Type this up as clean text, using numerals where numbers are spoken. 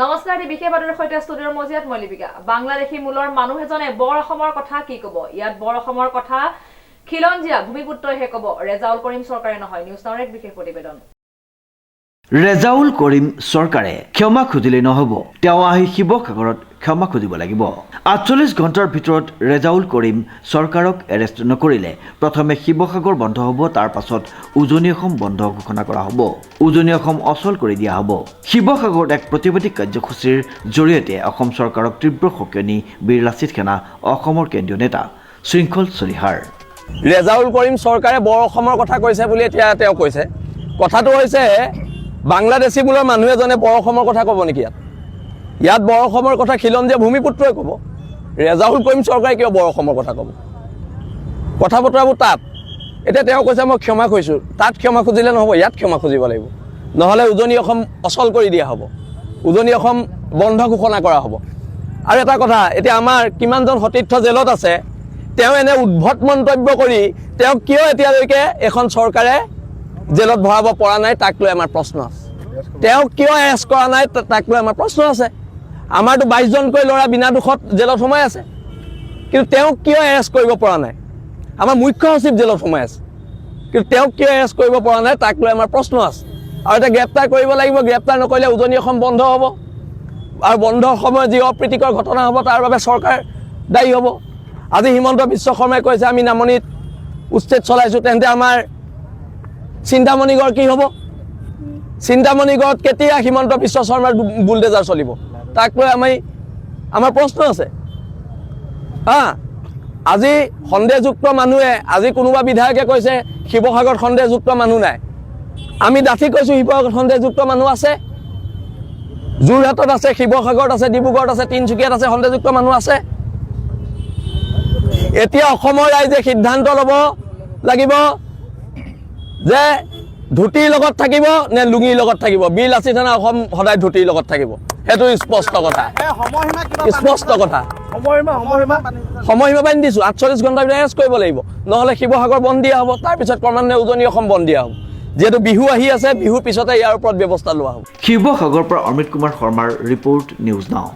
নমস্কাৰ দি বিশেষ বাতৰিৰ সৈতে ষ্টুডিঅ'ৰ মজিয়াত মই লিপিকা বাংলাদেশী মূলৰ মানুহ এজনে বৰ অসমৰ কথা কি ক'ব ইয়াত বৰ অসমৰ কথা খিলঞ্জীয়া ভূমিপুত্ৰইহে ক'ব ৰেজাউল কৰিম চৰকাৰে নহয় নিউজ নাওৰ এক বিশেষ প্ৰতিবেদন ৰেজাউল কৰিম চৰকাৰে ক্ষমা খুজিলে নহব তেওঁ আহি শিৱসাগৰত ক্ষমা খুজিব লাগিব ৪৮ ঘণ্টাৰ ভিতৰত ৰেজাউল কৰিম চৰকাৰক এৰেষ্ট নকৰিলে প্ৰথমে শিৱসাগৰ বন্ধ হ'ব তাৰ পাছত উজনি অসম বন্ধ ঘোষণা কৰা হ'ব উজনি অসম অচল কৰি দিয়া হ'ব শিৱসাগৰত এক প্ৰতিবাদী কাৰ্যসূচীৰ জৰিয়তে অসম চৰকাৰক তীব্ৰ সকিয়নি বীৰ লাচিত সেনা অসমৰ কেন্দ্ৰীয় নেতা শৃংখল চলিহাৰ ৰেজাউল কৰিম চৰকাৰে বৰ অসমৰ কথা কৈছে বুলি এতিয়া তেওঁ কৈছে কথাটো হৈছে বাংলাদেশী মূলৰ মানুহ এজনে বৰ অসমৰ কথা ক'ব নেকি ইয়াত বৰ অসমৰ কথা খিলঞ্জীয়া ভূমিপুত্ৰই ক'ব ৰেজাউল কৰিম চৰকাৰে কিয় বৰ অসমৰ কথা ক'ব কথা বতৰাবোৰ তাত এতিয়া তেওঁ কৈছে মই ক্ষমা খুজিছোঁ তাত ক্ষমা খুজিলে নহ'ব ইয়াত ক্ষমা খুজিব লাগিব নহ'লে উজনি অসম অচল কৰি দিয়া হ'ব উজনি অসম বন্ধ ঘোষণা কৰা হ'ব আৰু এটা কথা এতিয়া আমাৰ কিমানজন সতীৰ্থ জেলত আছে তেওঁ এনে উদ্ভট মন্তব্য কৰি তেওঁ কিয় এতিয়ালৈকে এখন চৰকাৰে জেলত ভৰাব পৰা নাই তাক লৈ আমাৰ প্ৰশ্ন আছে তেওঁ কিয় এৰেষ্ট কৰা নাই তাক লৈ আমাৰ প্ৰশ্ন আছে আমাৰতো ২২জনকৈ ল'ৰা বিনা দোষত জেলত সোমাই আছে কিন্তু তেওঁ কিয় এৰেষ্ট কৰিব পৰা নাই আমাৰ মুখ্য সচিব জেলত সোমাই আছে কিন্তু তেওঁ কিয় এৰেষ্ট কৰিব পৰা নাই তাক লৈ আমাৰ প্ৰশ্ন আছে আৰু এটা গ্ৰেপ্তাৰ কৰিব লাগিব গ্ৰেপ্তাৰ নকৰিলে উজনি অসম বন্ধ হ'ব আৰু বন্ধৰ সময়ত যি অপ্ৰীতিকৰ ঘটনা হ'ব তাৰ বাবে চৰকাৰ দায়ী হ'ব আজি হিমন্ত বিশ্ব শৰ্মাই কৈছে আমি নামনিত উচ্ছেদ চলাইছোঁ তেন্তে আমাৰ চিন্তামণিগড় কি হ'ব চিন্তামণিগড়ত কেতিয়া হিমন্ত বিশ্ব শৰ্মাৰ বুলডেজাৰ চলিব তাক লৈ আমাৰ প্ৰশ্ন আছে আজি সন্দেহযুক্ত মানুহে আজি কোনোবা বিধায়কে কৈছে শিৱসাগৰত সন্দেহযুক্ত মানুহ নাই আমি ডাঠি কৈছোঁ শিৱসাগৰত সন্দেহযুক্ত মানুহ আছে যোৰহাটত আছে শিৱসাগৰত আছে ডিব্ৰুগড়ত আছে তিনিচুকীয়াত আছে সন্দেহযুক্ত মানুহ আছে এতিয়া অসমৰ ৰাইজে সিদ্ধান্ত ল'ব লাগিব যে ধুতিৰ লগত থাকিব নে লুঙিৰ লগত থাকিব বীৰ লাচিত সেনা অসম সদায় ধুতিৰ লগত থাকিব সেইটো স্পষ্ট কথা সময়সীমা বান্ধি দিছোঁ ৪৮ ঘণ্টাৰ ভিতৰত এৰেষ্ট কৰিব লাগিব নহ'লে শিৱসাগৰ বন্ধ দিয়া হ'ব তাৰপিছত ক্ৰমান্বয়ে উজনি অসম বন্ধ দিয়া হ'ব যিহেতু বিহু আহি আছে বিহুৰ পিছতে ইয়াৰ ওপৰত ব্যৱস্থা লোৱা হ'ব শিৱসাগৰৰ পৰা অমৃত কুমাৰ শৰ্মাৰ ৰিপৰ্ট নিউজ নাও